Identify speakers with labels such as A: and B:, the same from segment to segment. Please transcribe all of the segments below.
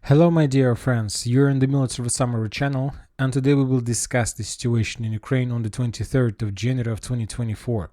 A: Hello my dear friends, you're in the Military Summary channel, and today we will discuss the situation in Ukraine on the 23rd of January of 2024.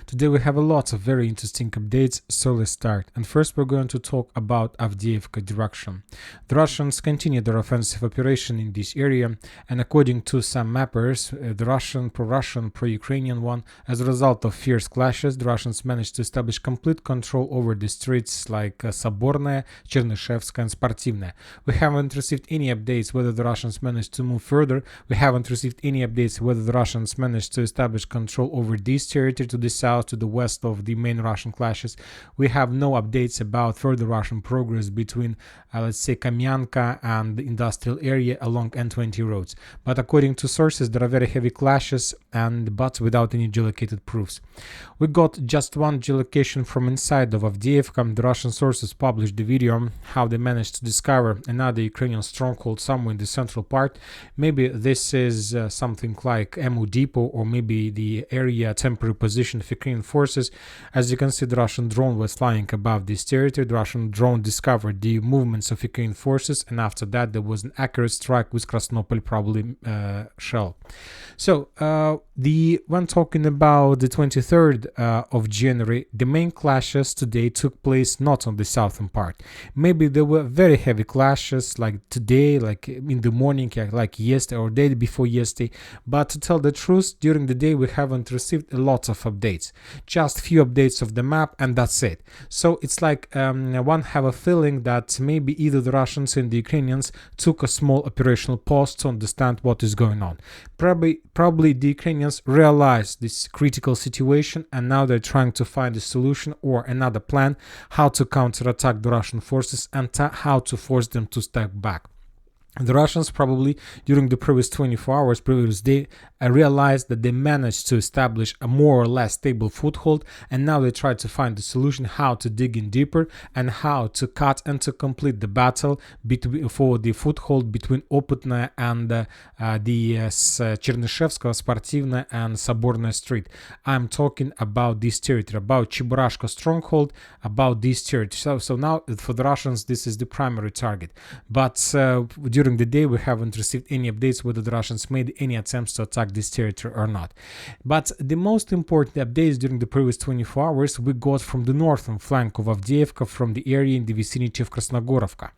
A: Today we have a lot of very interesting updates, so let's start. And first we're going to talk about Avdiivka direction. The Russians continue their offensive operation in this area, and according to some mappers, the Russian, pro-Russian, pro-Ukrainian one, as a result of fierce clashes, the Russians managed to establish complete control over the streets like Sabornaya, Chernyshevskaya and Sportivnaya. We haven't received any updates whether the Russians managed to move further. We haven't received any updates whether the Russians managed to establish control over this territory to the south, to the west of the main Russian clashes. We have no updates about further Russian progress between, let's say, Kamyanka and the industrial area along N20 roads. But according to sources, there are very heavy clashes, but without any geolocated proofs. We got just one geolocation from inside of Avdiivka. The Russian sources published the video how they managed to discover another Ukrainian stronghold somewhere in the central part. Maybe this is something like ammo depot, or maybe the area temporary position of Ukrainian forces. As you can see, the Russian drone was flying above this territory. The Russian drone discovered the movements of Ukrainian forces, and after that there was an accurate strike with Krasnopol probably shell. So when talking about the 23rd of January, the main clashes today took place not on the southern part. Maybe there were very heavy clashes like today, like in the morning, like yesterday or day before yesterday, but to tell the truth, during the day we haven't received a lot of updates, just few updates of the map, and that's it. So it's like one have a feeling that maybe either the Russians and the Ukrainians took a small operational pause to understand what is going on. Probably the Ukrainians realized this critical situation, and now they're trying to find a solution or another plan how to counterattack the Russian forces and how to force them to step back. The Russians probably during the previous 24 hours, previous day, realized that they managed to establish a more or less stable foothold, and now they try to find the solution how to dig in deeper and how to cut and to complete the battle for the foothold between Opytnaya and the Chernyshevskaya, Sportivnaya and Sabornaya street. I'm talking about this territory, about Cheburashka stronghold, about this territory. So now for the Russians this is the primary target, but during the day we haven't received any updates whether the Russians made any attempts to attack this territory or not. But the most important updates during the previous 24 hours we got from the northern flank of Avdiivka, from the area in the vicinity of Krasnogorovka.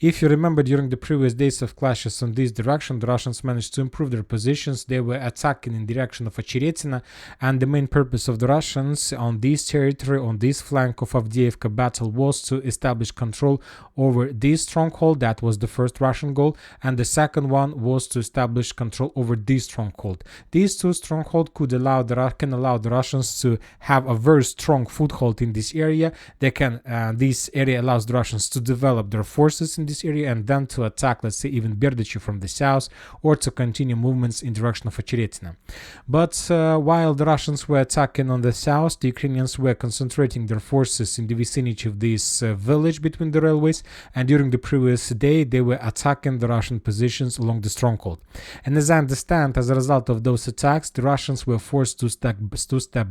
A: If you remember, during the previous days of clashes on this direction, the Russians managed to improve their positions. They were attacking in the direction of Ocheretina, and the main purpose of the Russians on this territory, on this flank of Avdiivka battle, was to establish control over this stronghold. That was the first Russian goal, and the second one was to establish control over this stronghold. These two strongholds can allow the Russians to have a very strong foothold in this area. This area allows the Russians to develop their forces in this area and then to attack, let's say, even Berdichi from the south, or to continue movements in direction of Ocheretina. But while the Russians were attacking on the south, the Ukrainians were concentrating their forces in the vicinity of this village between the railways, and during the previous day they were attacking the Russian positions along the stronghold. And as I understand, as a result of those attacks, the Russians were forced to step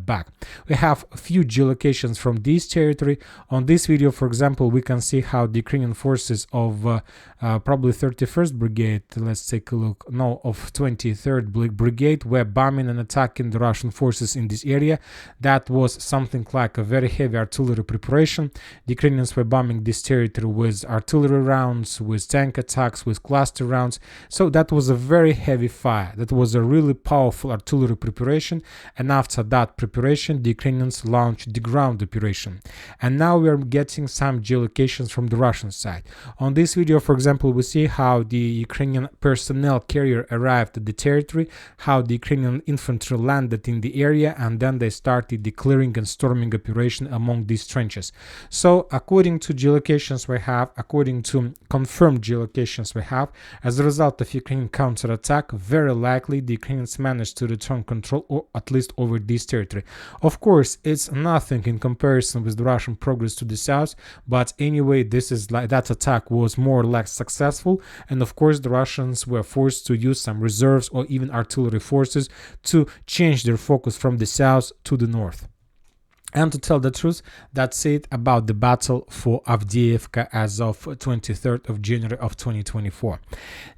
A: back. We have a few geolocations from this territory. On this video, for example, we can see how the Ukrainian forces of probably 31st Brigade, let's take a look, no, of 23rd Brigade were bombing and attacking the Russian forces in this area. That was something like a very heavy artillery preparation. The Ukrainians were bombing this territory with artillery rounds, with tank attacks, with cluster rounds. So that was a very heavy fire. That was a really powerful artillery preparation, and after that preparation the Ukrainians launched the ground operation. And now we are getting some geolocations from the Russian side. On this video, for example, we see how the Ukrainian personnel carrier arrived at the territory, how the Ukrainian infantry landed in the area, and then they started the clearing and storming operation among these trenches. So according to geolocations we have, according to confirmed geolocations we have, as a result of Ukrainian counterattack, very likely the Ukrainians managed to return control, or at least over this territory. Of course, it's nothing in comparison with the Russian progress to the south, but anyway, that attack was more or less successful, and of course the Russians were forced to use some reserves or even artillery forces to change their focus from the south to the north. And to tell the truth, that's it about the battle for Avdiivka as of 23rd of January of 2024.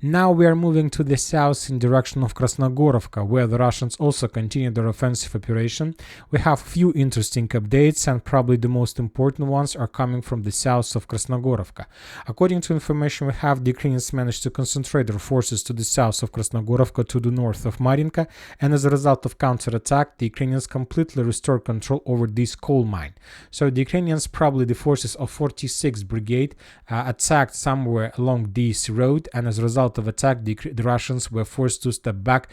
A: Now we are moving to the south in direction of Krasnogorovka, where the Russians also continue their offensive operation. We have few interesting updates, and probably the most important ones are coming from the south of Krasnogorovka. According to information we have, the Ukrainians managed to concentrate their forces to the south of Krasnogorovka to the north of Marinka, and as a result of counterattack, the Ukrainians completely restored control over this coal mine. So the Ukrainians, probably the forces of 46th Brigade, attacked somewhere along this road, and as a result of attack, the Russians were forced to step back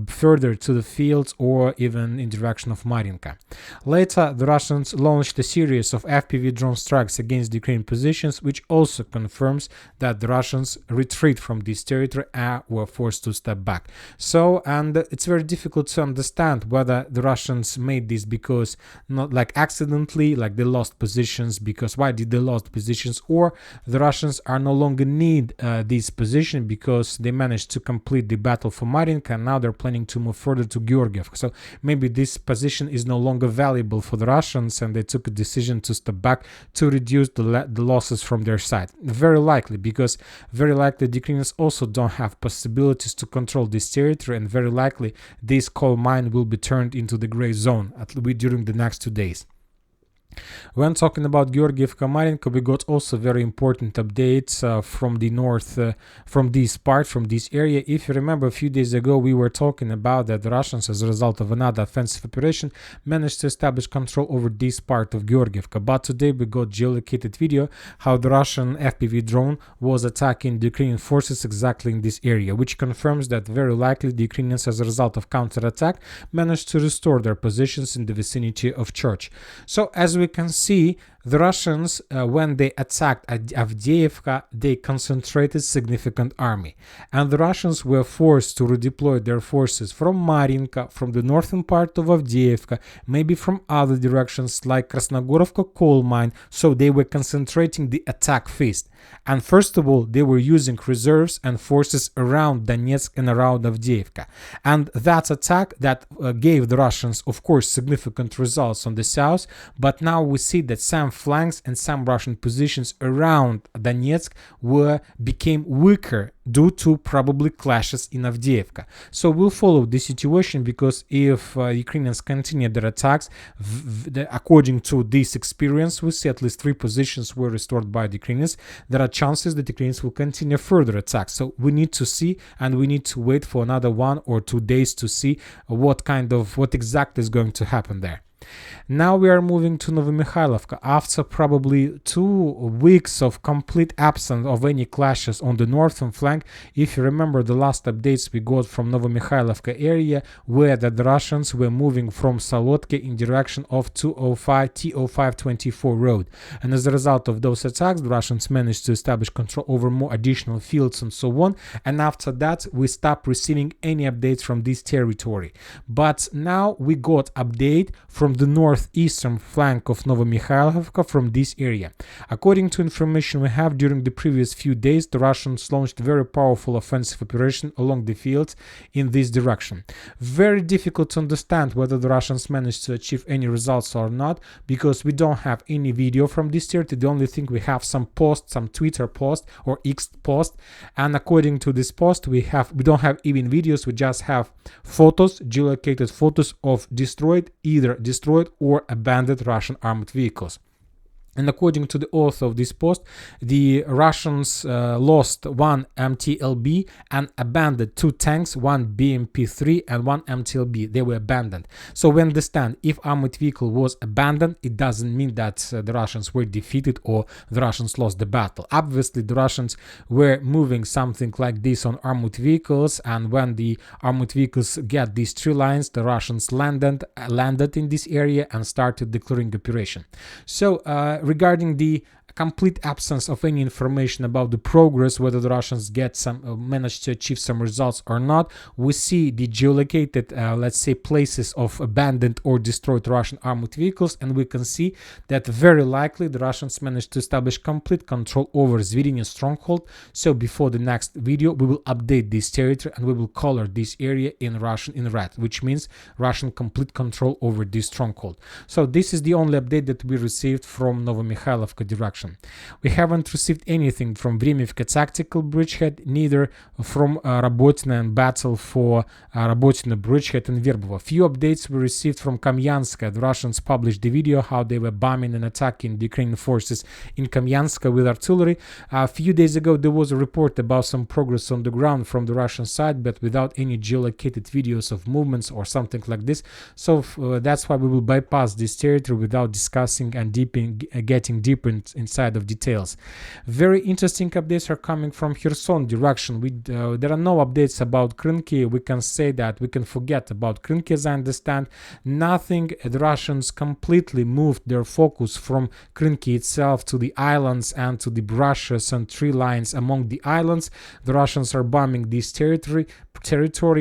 A: further to the fields or even in direction of Marinka. Later, the Russians launched a series of FPV drone strikes against the Ukrainian positions, which also confirms that the Russians retreat from this territory and were forced to step back. So, and it's very difficult to understand whether the Russians made this because not like accidentally, like they lost positions, because why did they lost positions, or the Russians are no longer need this position because they managed to complete the battle for Marinka and now they're planning to move further to Georgiev. So maybe this position is no longer valuable for the Russians and they took a decision to step back to reduce the losses from their side. Very likely, because very likely the Ukrainians also don't have possibilities to control this territory, and very likely this coal mine will be turned into the gray zone at least during the next 2 days. When talking about Georgievka Marinka, we got also very important updates from the north, from this area. If you remember, a few days ago we were talking about that the Russians, as a result of another offensive operation, managed to establish control over this part of Georgievka. But today we got geolocated video how the Russian FPV drone was attacking the Ukrainian forces exactly in this area, which confirms that very likely the Ukrainians, as a result of counterattack, managed to restore their positions in the vicinity of Church. So as we can see, the Russians, when they attacked Avdiivka, they concentrated significant army, and the Russians were forced to redeploy their forces from Marinka, from the northern part of Avdiivka, maybe from other directions like Krasnogorovka coal mine. So they were concentrating the attack phase. And first of all, they were using reserves and forces around Donetsk and around Avdiivka. And that attack that gave the Russians, of course, significant results on the south. But now we see that some flanks and some Russian positions around Donetsk became weaker due to probably clashes in Avdiivka. So we'll follow the situation, because if Ukrainians continue their attacks, according to this experience, we see at least 3 positions were restored by the Ukrainians. There are chances that the Ukrainians will continue further attacks. So we need to see, and we need to wait for another 1 or 2 days to see what exactly is going to happen there. Now we are moving to Novomykhailivka. After probably 2 weeks of complete absence of any clashes on the northern flank, if you remember the last updates we got from Novomykhailivka area, where the Russians were moving from Solodka in direction of T0524 road. And as a result of those attacks, the Russians managed to establish control over more additional fields and so on. And after that, we stopped receiving any updates from this territory. But now we got update from the northeastern flank of Novomykhailivka from this area. According to information we have, during the previous few days, the Russians launched very powerful offensive operation along the fields in this direction. Very difficult to understand whether the Russians managed to achieve any results or not, because we don't have any video from this territory. The only thing we have some post, some Twitter post or X post, and according to this post we don't have even videos. We just have photos, geolocated photos of either destroyed or abandoned Russian armored vehicles. And according to the author of this post, the Russians lost 1 MTLB and abandoned 2 tanks, 1 BMP-3 and 1 MTLB. They were abandoned. So we understand, if armored vehicle was abandoned, it doesn't mean that the Russians were defeated or the Russians lost the battle. Obviously, the Russians were moving something like this on armored vehicles, and when the armored vehicles get these 3 lines, the Russians landed in this area and started declaring operation. So regarding the complete absence of any information about the progress, whether the Russians managed to achieve some results or not. We see the geolocated, let's say, places of abandoned or destroyed Russian armored vehicles, and we can see that very likely the Russians managed to establish complete control over Zviriny stronghold. So before the next video, we will update this territory and we will color this area in Russian in red, which means Russian complete control over this stronghold. So this is the only update that we received from Novomykhailivka direction. We haven't received anything from Vremivka tactical bridgehead, neither from Rabotina and battle for Rabotina bridgehead and Verbovo. Few updates were received from Kamyanska. The Russians published the video how they were bombing and attacking the Ukrainian forces in Kamyanska with artillery. A few days ago there was a report about some progress on the ground from the Russian side, but without any geolocated videos of movements or something like this. So that's why we will bypass this territory without discussing and getting deeper inside of details. Very interesting updates are coming from Kherson direction. There are no updates about Krynki. We can say that we can forget about Krynki, as I understand. Nothing. The Russians completely moved their focus from Krynki itself to the islands and to the brushes and tree lines among the islands. The Russians are bombing this territory.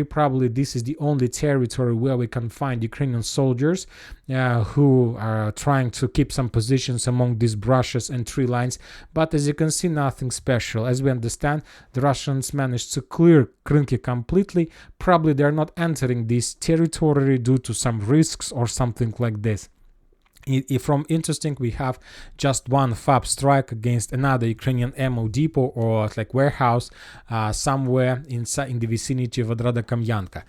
A: Probably this is the only territory where we can find Ukrainian soldiers who are trying to keep some positions among these brushes and tree lines. But as you can see, nothing special. As we understand, the Russians managed to clear Krynki completely. Probably they're not entering this territory due to some risks or something like this. From interesting, we have just one FAB strike against another Ukrainian ammo depot or like warehouse somewhere in the vicinity of Odrada Kamyanka.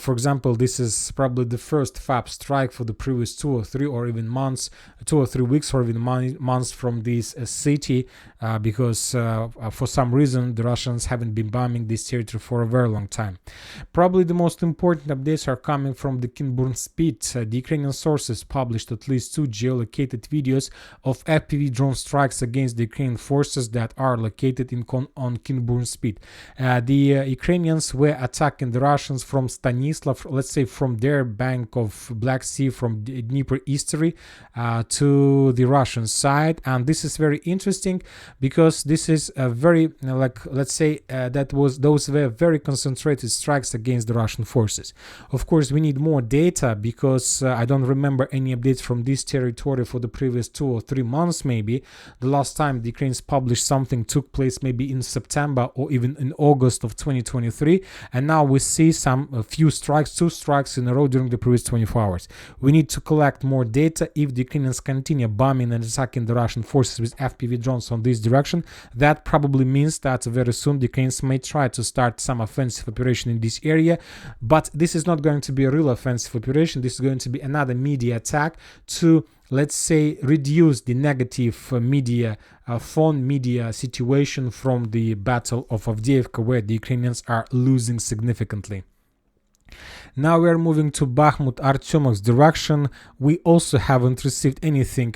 A: For example, this is probably the first FAB strike for the previous 2 or 3 or even months, 2 or 3 weeks or even months from this city, because for some reason the Russians haven't been bombing this territory for a very long time. Probably the most important updates are coming from the Kinburn speed. The Ukrainian sources published at least 2 geolocated videos of FPV drone strikes against the Ukrainian forces that are located on Kinburn speed. The Ukrainians were attacking the Russians from Stanislav, let's say from their bank of Black Sea, from the Dnieper estuary to the Russian side. And this is very interesting because this is a very, let's say those were very concentrated strikes against the Russian forces. Of course, we need more data because I don't remember any updates from this territory for the previous 2 or 3 months. Maybe the last time the Ukrainians published something took place maybe in September or even in August of 2023, and now we see a few strikes, 2 strikes in a row during the previous 24 hours. We need to collect more data. If the Ukrainians continue bombing and attacking the Russian forces with FPV drones on this direction, that probably means that very soon the Ukrainians may try to start some offensive operation in this area, but this is not going to be a real offensive operation. This is going to be another media attack to, let's say, reduce the negative phone media situation from the Battle of Avdiivka, where the Ukrainians are losing significantly. Now we are moving to Bakhmut, Artyomovsk direction. We also haven't received anything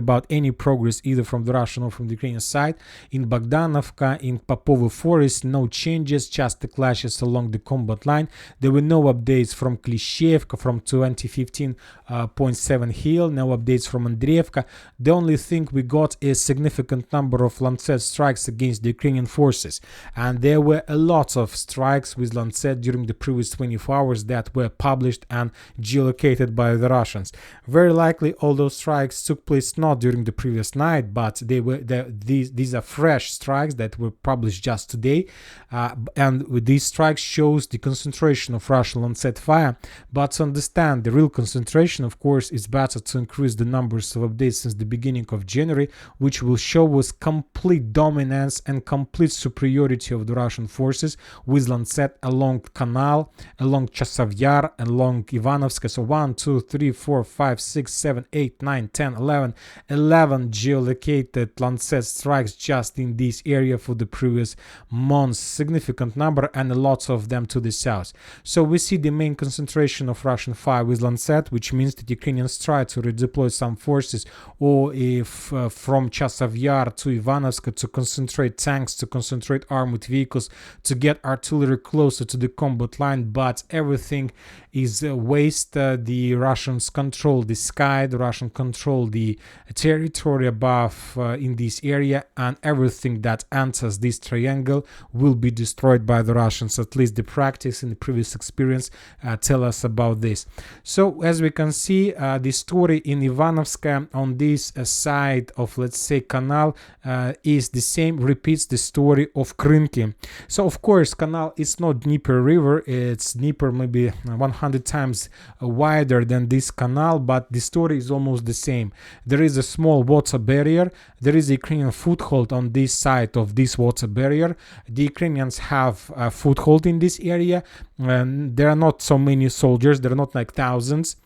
A: about any progress either from the Russian or from the Ukrainian side. In Bogdanovka, in Popovo Forest, no changes, just the clashes along the combat line. There were no updates from Klishevka, from 2015.7 Hill, no updates from Andreevka. The only thing we got is significant number of Lancet strikes against the Ukrainian forces. And there were a lot of strikes with Lancet during the previous 24 hours that were published and geolocated by the Russians. Very likely all those strikes took place not during the previous night, but these are fresh strikes that were published just today, and with these strikes shows the concentration of Russian Lancet fire. But to understand the real concentration, of course, it's better to increase the numbers of updates since the beginning of January, which will show us complete dominance and complete superiority of the Russian forces with Lancet along Canal, along Chasov Yar, along Ivanovska. So 1, 2, 3, 4, 5, 6, 7, 8, 9, 10, 11 geolocated Lancet strikes just in this area for the previous months. Significant number, and a lot of them to the south. So we see the main concentration of Russian fire with Lancet, which means that Ukrainians try to redeploy some forces, or if from Chasov Yar to Ivanovska, to concentrate tanks, to concentrate armored vehicles, to get artillery closer to the combat Bakhmut line, but everything is waste. The Russians control the sky, the Russians control the territory above in this area, and everything that enters this triangle will be destroyed by the Russians. At least the practice and the previous experience tell us about this. So as we can see, the story in Ivanovska on this side of, let's say, canal is the same, repeats the story of Krynki. So of course canal is not Dnieper river, it's Dnieper maybe 100 times wider than this canal, but the story is almost the same. There is a small water barrier, there is a Ukrainian foothold on this side of this water barrier. The Ukrainians have a foothold in this area, and there are not so many soldiers, there are not like thousands.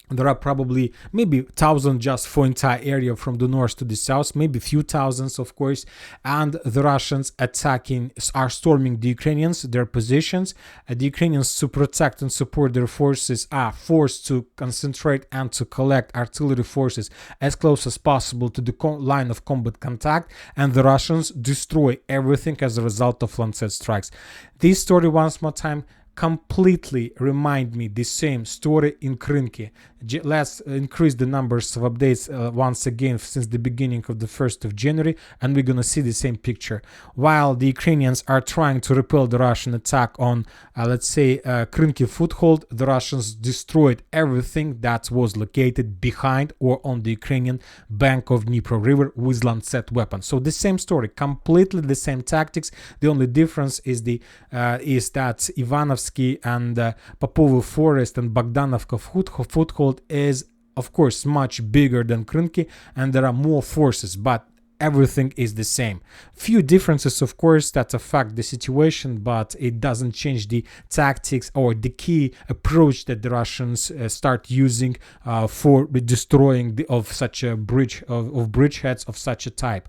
A: There are probably maybe 1,000 just for entire area from the north to the south, maybe few thousands, of course. And the Russians are storming the Ukrainians, their positions. The Ukrainians, to protect and support their forces, are forced to concentrate and to collect artillery forces as close as possible to the line of combat contact. And the Russians destroy everything as a result of Lancet strikes. This story, once more time, completely remind me the same story in Krynki. Let's increase the numbers of updates once again since the beginning of the 1st of January, and we're gonna see the same picture. While the Ukrainians are trying to repel the Russian attack on, let's say, Krynki foothold, the Russians destroyed everything that was located behind or on the Ukrainian bank of Dnieper River with Lancet weapons. So the same story, completely the same tactics. The only difference is that Ivanovsky and Popovo Forest and Bogdanovka foothold is, of course, much bigger than Krynki, and there are more forces, but everything is the same. Few differences, of course, that affect the situation, but it doesn't change the tactics or the key approach that the Russians start using for destroying of such a bridge of bridgeheads of such a type.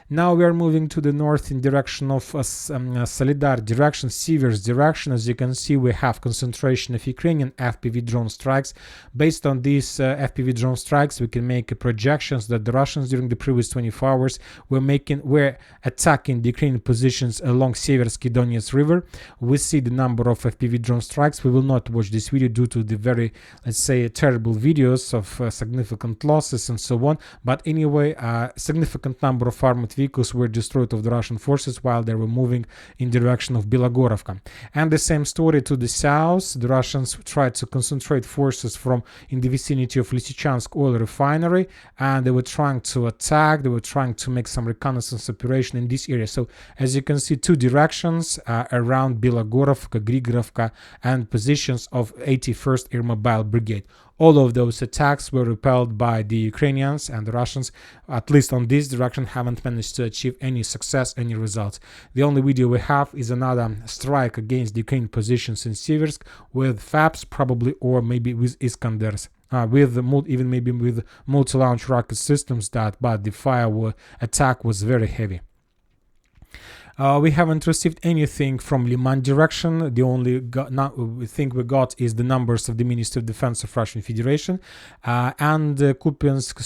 A: Now we are moving to the north in direction of Solidar direction, Siversk direction. As you can see, we have concentration of Ukrainian FPV drone strikes. Based on these FPV drone strikes, we can make projections that the Russians during the previous 24 hours were attacking the Ukrainian positions along Siversk and Donetsk river. We see the number of FPV drone strikes. We will not watch this video due to the very, let's say, terrible videos of significant losses and so on. But anyway, a significant number of armored vehicles were destroyed of the Russian forces while they were moving in the direction of Bilogorovka. And the same story to the south. The Russians tried to concentrate forces in the vicinity of Lysychansk oil refinery, and they were trying to attack, they were trying to make some reconnaissance operation in this area. So as you can see, two directions around Bilogorovka, Grigorovka, and positions of 81st Air Mobile Brigade. All of those attacks were repelled by the Ukrainians, and the Russians, at least on this direction, haven't managed to achieve any success, any results. The only video we have is another strike against the Ukrainian positions in Siversk with FABs probably, or maybe with Iskanders. Even maybe with multi-launch rocket systems, but the attack was very heavy. We haven't received anything from Liman direction. The only thing we got is the numbers of the Ministry of Defense of Russian Federation. And Kupiansk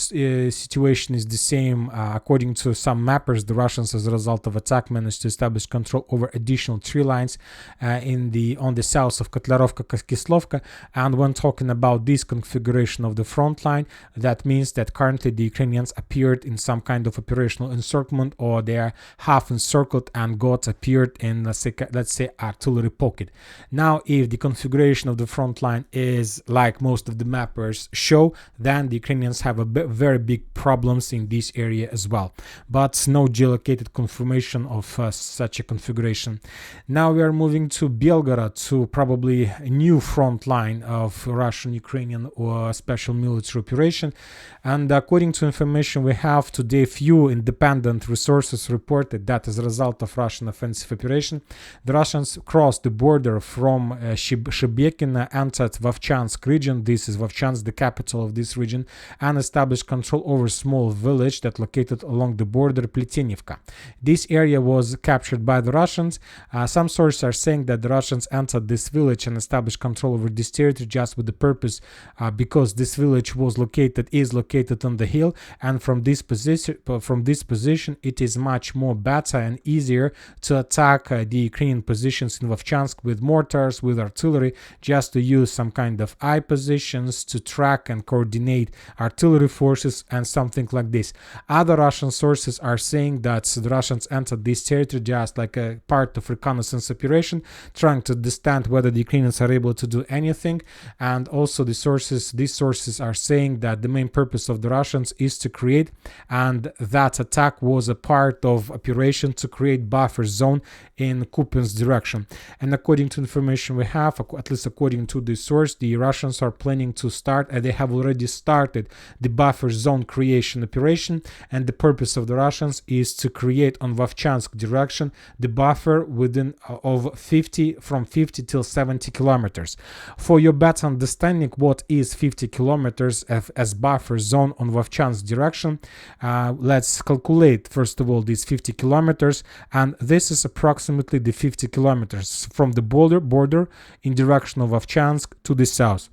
A: situation is the same. According to some mappers, the Russians, as a result of attack, managed to establish control over additional 3 lines on the south of Kotlarovka, Kislovka. And when talking about this configuration of the front line, that means that currently the Ukrainians appeared in some kind of operational encirclement, or they are half encircled and got appeared in, let's say, artillery pocket. Now, if the configuration of the front line is like most of the mappers show, then the Ukrainians have very big problems in this area as well. But no geolocated confirmation of such a configuration. Now we are moving to Belgorod, to probably a new front line of Russian-Ukrainian or special military operation. And according to information we have today, few independent resources reported that as a result of Russian offensive operation, the Russians crossed the border from Shebekino, entered Vovchansk region. This is Vovchansk, the capital of this region, and established control over a small village that located along the border, Pletenivka. This area was captured by the Russians. Some sources are saying that the Russians entered this village and established control over this territory just with the purpose, because this village is located on the hill, and from this position it is much more better and easier here to attack the Ukrainian positions in Vovchansk with mortars, with artillery, just to use some kind of eye positions to track and coordinate artillery forces and something like this. Other Russian sources are saying that the Russians entered this territory just like a part of reconnaissance operation, trying to understand whether the Ukrainians are able to do anything. And also these sources are saying that the main purpose of the Russians is to create, and that attack was a part of operation to create buffer zone in Kupiansk direction. And according to information we have, at least according to this source, the Russians are planning to start, and they have already started the buffer zone creation operation. And the purpose of the Russians is to create on Vovchansk direction the buffer within of 50 till 70 kilometers. For your better understanding what is 50 kilometers as buffer zone on Vovchansk direction, let's calculate first of all these 50 kilometers, and this is approximately the 50 kilometers from the border in direction of Vovchansk to the south.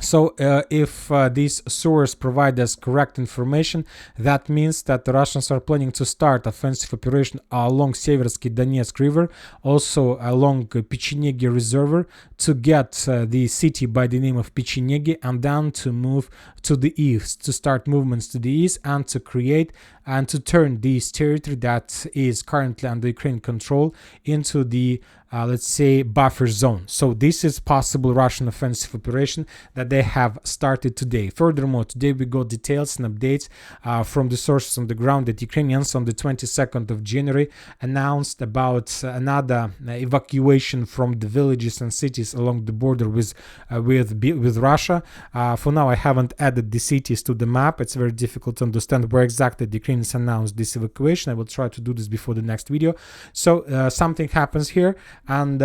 A: So if this source provides us correct information, that means that the Russians are planning to start offensive operation along Siversk and Donetsk river, also along Pechenegi reservoir, to get the city by the name of Pechenegi, and then to move to the east, to start movements to the east, and to create and to turn this territory that is currently under Ukrainian control into the let's say buffer zone. So this is possible Russian offensive operation that they have started today. Furthermore, today we got details and updates from the sources on the ground that Ukrainians on the 22nd of January announced about another evacuation from the villages and cities along the border with Russia. For now I haven't added the cities to the map. It's very difficult to understand where exactly the Ukrainians announced this evacuation. I will try to do this before the next video. So something happens here, and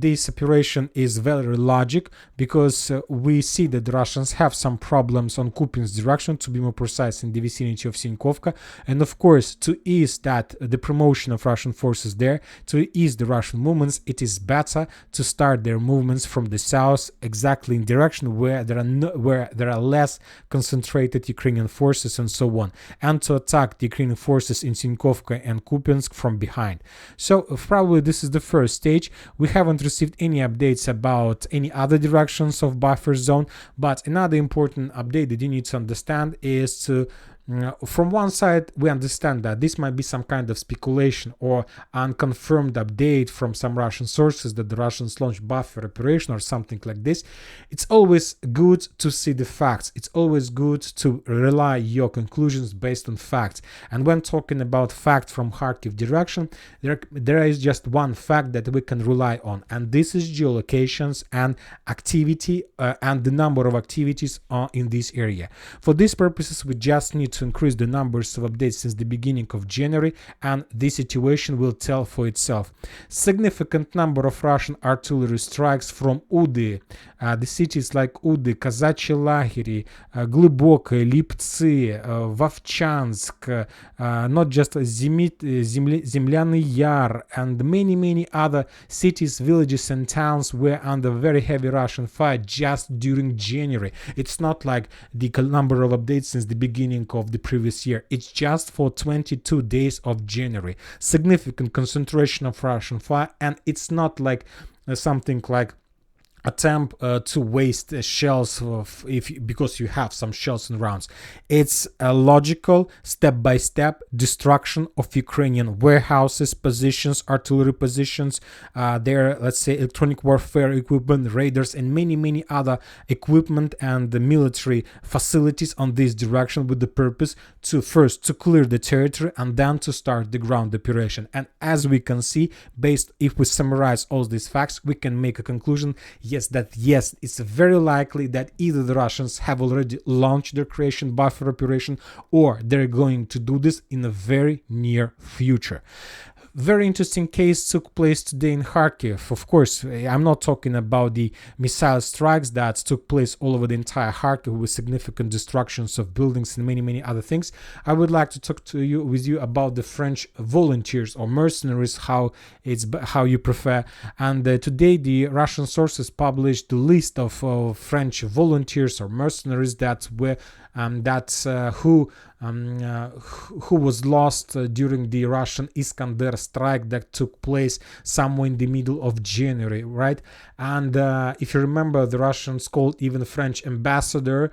A: this operation is very logic, because we see that the Russians have some problems on Kupiansk direction, to be more precise in the vicinity of Sinkovka, and of course to ease the promotion of Russian forces there, to ease the Russian movements, it is better to start their movements from the south, exactly in direction where there are less concentrated Ukrainian forces and so on, and to attack the Ukrainian forces in Sinkovka and Kupiansk from behind. So probably this is the first stage. We haven't received any updates about any other directions of buffer zone, but another important update that you need to understand is to from one side, we understand that this might be some kind of speculation or unconfirmed update from some Russian sources that the Russians launched buffer operation or something like this. It's always good to see the facts. It's always good to rely your conclusions based on facts. And when talking about facts from Kharkiv direction, there is just one fact that we can rely on, and this is geolocations and activity and the number of activities in this area. For these purposes, we just need to increase the numbers of updates since the beginning of January, and this situation will tell for itself. Significant number of Russian artillery strikes from Udy, the cities like Udy, Казачьи лагери, Глубокое, Liptsy, Vovchansk, not just Zemlyany Yar, and many other cities, villages and towns were under very heavy Russian fire just during January. It's not like the number of updates since the beginning of the previous year. It's just for 22 days of January. Significant concentration of Russian fire, and it's not like something like attempt to waste shells because you have some shells and rounds. It's a logical step-by-step destruction of Ukrainian warehouses, positions, artillery positions, their, let's say, electronic warfare equipment, radars, and many other equipment and the military facilities on this direction, with the purpose to first to clear the territory and then to start the ground operation. And as we can see, if we summarize all these facts, we can make a conclusion. Yes, it's very likely that either the Russians have already launched their creation buffer operation, or they're going to do this in the very near future. Very interesting case took place today in Kharkiv. Of course, I'm not talking about the missile strikes that took place all over the entire Kharkiv with significant destructions of buildings and many other things. I would like to talk with you about the French volunteers or mercenaries, how you prefer. And today the Russian sources published the list of French volunteers or mercenaries that were who was lost during the Russian Iskander strike that took place somewhere in the middle of January, right? And if you remember, the Russians called even French ambassador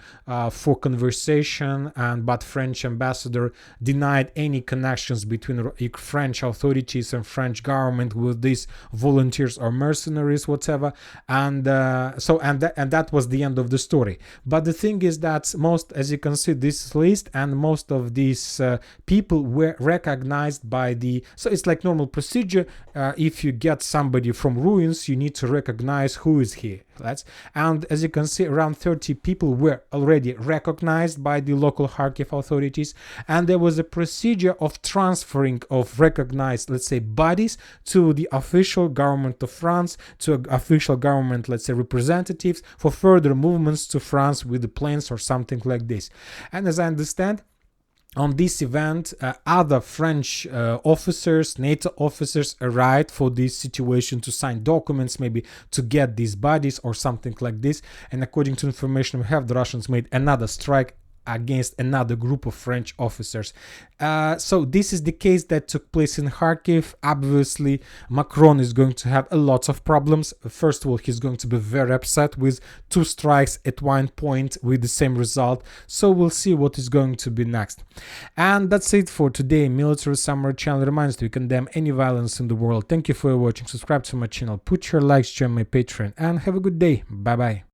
A: for conversation, but French ambassador denied any connections between French authorities and French government with these volunteers or mercenaries, whatever. And that was the end of the story. But the thing is that as you can see, this list and most of these people were recognized by so it's like normal procedure. If you get somebody from ruins, you need to recognize who is here. And as you can see, around 30 people were already recognized by the local Kharkiv authorities, and there was a procedure of transferring of recognized, let's say, bodies to the official government of France, to official government, let's say, representatives for further movements to France with the planes or something like this. And as I understand, on this event, other French officers, NATO officers arrived for this situation to sign documents, maybe to get these bodies or something like this. And according to information we have, the Russians made another strike against another group of French officers. So this is the case that took place in Kharkiv. Obviously, Macron is going to have a lot of problems. First of all, he's going to be very upset with 2 strikes at one point with the same result. So we'll see what is going to be next. And that's it for today. Military Summary channel reminds you to condemn any violence in the world. Thank you for watching. Subscribe to my channel, put your likes, join my Patreon, and have a good day. Bye bye.